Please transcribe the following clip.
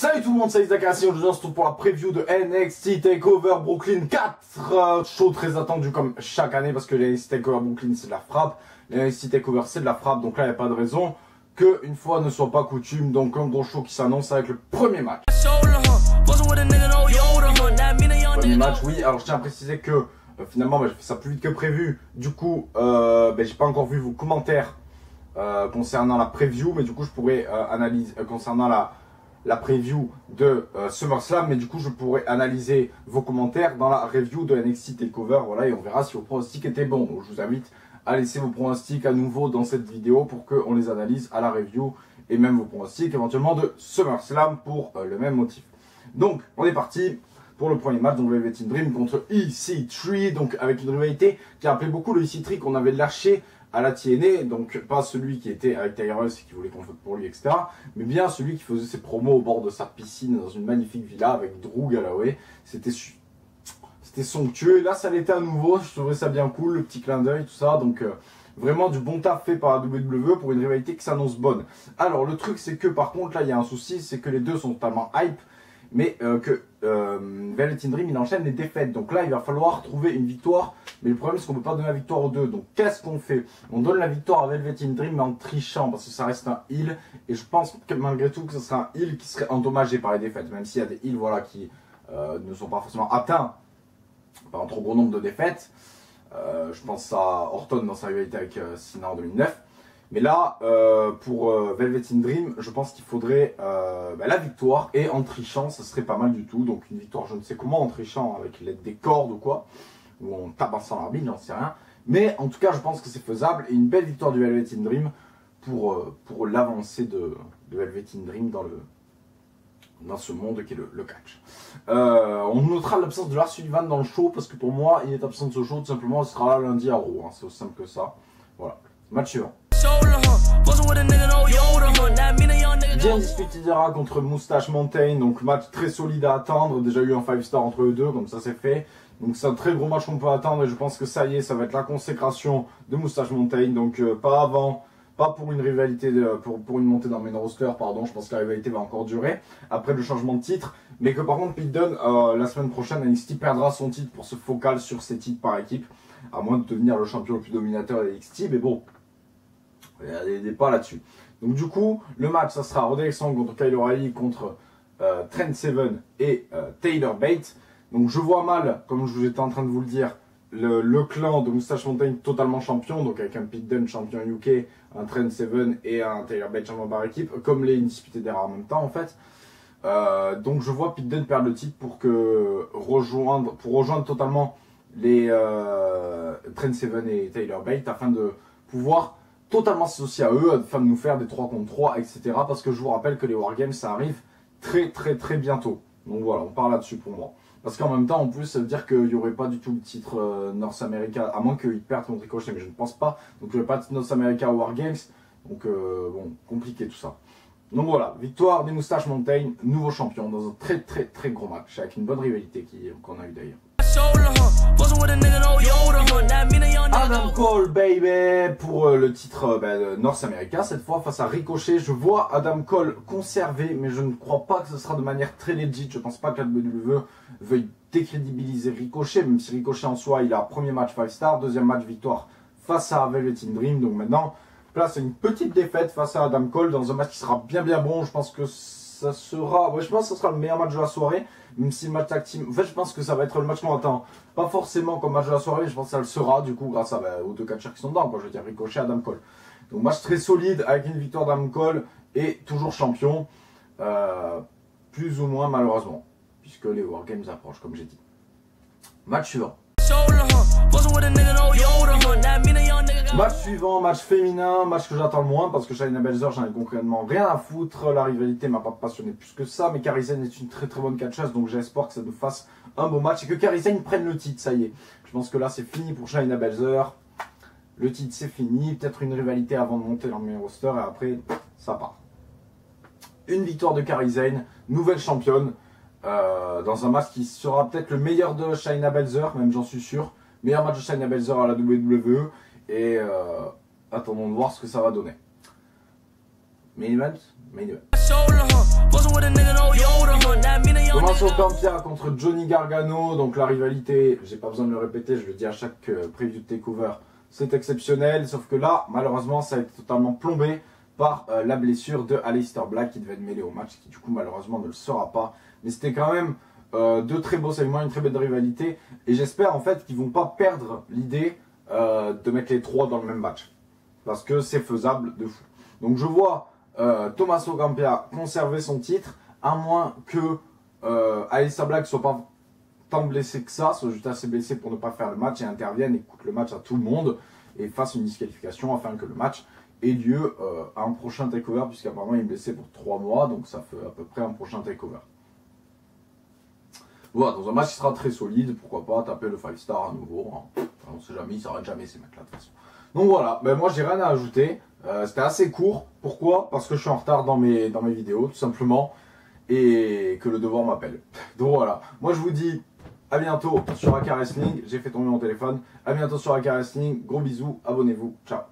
Salut tout le monde, c'est Isaac. Aujourd'hui on se retrouve pour la preview de NXT TakeOver Brooklyn 4. Show très attendu comme chaque année parce que les NXT TakeOver Brooklyn c'est de la frappe, les NXT TakeOver c'est de la frappe, donc là il n'y a pas de raison qu'une fois ne soit pas coutume. Donc un gros show qui s'annonce avec le premier match. Premier match, oui, alors je tiens à préciser que finalement j'ai fait ça plus vite que prévu. Du coup j'ai pas encore vu vos commentaires concernant la preview, mais du coup je pourrais analyser concernant la preview de SummerSlam, mais du coup je pourrais analyser vos commentaires dans la review de NXT TakeOver, voilà, et on verra si vos pronostics étaient bons. Donc je vous invite à laisser vos pronostics à nouveau dans cette vidéo pour qu'on les analyse à la review, et même vos pronostics éventuellement de SummerSlam pour le même motif. Donc on est parti pour le premier match, donc Velvet in Dream contre EC3, donc avec une rivalité qui a rappelé beaucoup le EC3 qu'on avait lâché à la TNA, donc pas celui qui était avec Tyrus et qui voulait qu'on vote pour lui, etc. Mais bien celui qui faisait ses promos au bord de sa piscine dans une magnifique villa avec Drew Galloway. C'était somptueux, et là ça l'était à nouveau, je trouvais ça bien cool, le petit clin d'œil, tout ça, donc vraiment du bon taf fait par la WWE pour une rivalité qui s'annonce bonne. Alors le truc c'est que par contre là il y a un souci, c'est que les deux sont totalement hype, mais Velvet in Dream il enchaîne les défaites, donc là il va falloir trouver une victoire, mais le problème c'est qu'on ne peut pas donner la victoire aux deux. Donc qu'est-ce qu'on fait? On donne la victoire à Velvet in Dream mais en trichant, parce que ça reste un heel, et je pense que malgré tout que ce sera un heel qui serait endommagé par les défaites, même s'il y a des heels voilà, qui ne sont pas forcément atteints par un trop gros nombre de défaites. Je pense à Orton dans sa rivalité avec Cena en 2009. Mais là, pour Velvet in Dream, je pense qu'il faudrait la victoire, et en trichant, ça serait pas mal du tout. Donc une victoire, je ne sais comment, en trichant avec l'aide des cordes ou quoi, ou en tabassant l'arbitre, j'en sais rien. Mais en tout cas, je pense que c'est faisable, et une belle victoire du Velvet in Dream pour l'avancée de Velvet in Dream dans ce monde qui est le catch. On notera l'absence de Lars Sullivan dans le show, parce que pour moi, il est absent de ce show, tout simplement, il sera là lundi à Raw, hein, c'est aussi simple que ça. Voilà, match suivant. Bien disputé Dara contre Moustache Mountain, donc match très solide à attendre, déjà eu un 5-star entre eux deux, comme ça c'est fait. Donc c'est un très gros match qu'on peut attendre, et je pense que ça y est, ça va être la consécration de Moustache Mountain, donc pas avant, pas pour une rivalité, pour une montée dans le main roster, pardon, je pense que la rivalité va encore durer, après le changement de titre, mais que par contre Pete Dunne, la semaine prochaine, NXT perdra son titre pour se focal sur ses titres par équipe, à moins de devenir le champion le plus dominateur de NXT, mais bon, il n'y a pas là-dessus. Donc du coup, le match, ça sera Roderick Strong contre Kyle O'Reilly contre Trent Seven et Tyler Bate. Donc je vois mal, comme je vous étais en train de vous le dire, le clan de Moustache Mountain totalement champion, donc avec un Pete Dunne champion UK, un Trent Seven et un Tyler Bate champion par équipe, comme les Indisputés d'Era en même temps en fait. Donc je vois Pete Dunne perdre le titre pour rejoindre totalement les Trent Seven et Tyler Bate, afin de pouvoir totalement associé à eux, afin de nous faire des 3 contre 3, etc. Parce que je vous rappelle que les Wargames, ça arrive très bientôt. Donc voilà, on parle là-dessus pour moi. Parce qu'en même temps, en plus, ça veut dire qu'il n'y aurait pas du tout le titre North America, à moins qu'ils perdent contre Ricochet, mais je ne pense pas. Donc il n'y aurait pas de North America Wargames. Donc bon, compliqué tout ça. Donc voilà, victoire des Moustaches Mountain, nouveau champion dans un très gros match, avec une bonne rivalité qu'on a eu d'ailleurs. Adam Cole, baby, pour le titre North America, cette fois face à Ricochet. Je vois Adam Cole conservé, mais je ne crois pas que ce sera de manière très legit. Je pense pas que la WWE veuille décrédibiliser Ricochet, même si Ricochet en soi, il a premier match 5-star, deuxième match victoire face à Velvet in Dream. Donc maintenant, place à une petite défaite face à Adam Cole dans un match qui sera bien bon. Je pense que ça sera, je pense que ce sera le meilleur match de la soirée, même si le match tag team, en fait je pense que ça va être le match qu'on attend, pas forcément comme match de la soirée, mais je pense que ça le sera du coup grâce aux deux catcheurs qui sont dedans, quoi. Je veux dire Ricochet, Adam Cole. Donc match très solide avec une victoire d'Adam Cole et toujours champion, plus ou moins malheureusement, puisque les Wargames approchent comme j'ai dit. Match suivant. Match suivant, match féminin, match que j'attends le moins parce que Shayna Baszler, j'en ai concrètement rien à foutre. La rivalité m'a pas passionné plus que ça, mais Kairi Sane est une très bonne catcheuse, donc j'espère que ça nous fasse un beau match et que Kairi Sane prenne le titre, ça y est. Je pense que là c'est fini pour Shayna Baszler. Le titre c'est fini, peut-être une rivalité avant de monter dans le main roster et après ça part. Une victoire de Kairi Sane, nouvelle championne. Dans un match qui sera peut-être le meilleur de Shayna Baszler, même j'en suis sûr. Meilleur match de Shayna Baszler à la WWE. Et attendons de voir ce que ça va donner. Main event. Tommaso Ciampa contre Johnny Gargano. Donc la rivalité, j'ai pas besoin de le répéter, je le dis à chaque preview de takeover, c'est exceptionnel. Sauf que là, malheureusement, ça a été totalement plombé par la blessure de Aleister Black qui devait être mêlé au match, qui du coup malheureusement ne le sera pas. Mais c'était quand même deux très beaux segments, une très belle rivalité. Et j'espère en fait qu'ils vont pas perdre l'idée de mettre les trois dans le même match. Parce que c'est faisable de fou. Donc je vois Tommaso Ciampa conserver son titre, à moins que Aleister Black soit pas tant blessé que ça, soit juste assez blessé pour ne pas faire le match et intervienne et coûte le match à tout le monde et fasse une disqualification afin que le match ait lieu à un prochain takeover, puisqu'apparemment il est blessé pour 3 mois, donc ça fait à peu près un prochain takeover. Voilà, dans un match qui sera très solide, pourquoi pas taper le 5 star à nouveau, hein. On sait jamais, ils s'arrêtent jamais ces mecs là de toute façon. Donc voilà, ben moi j'ai rien à ajouter, c'était assez court, pourquoi? Parce que je suis en retard dans mes vidéos tout simplement, et que le devoir m'appelle. Donc voilà, moi je vous dis à bientôt sur AK Wrestling, j'ai fait tomber mon téléphone, à bientôt sur AK Wrestling, gros bisous, abonnez-vous, ciao.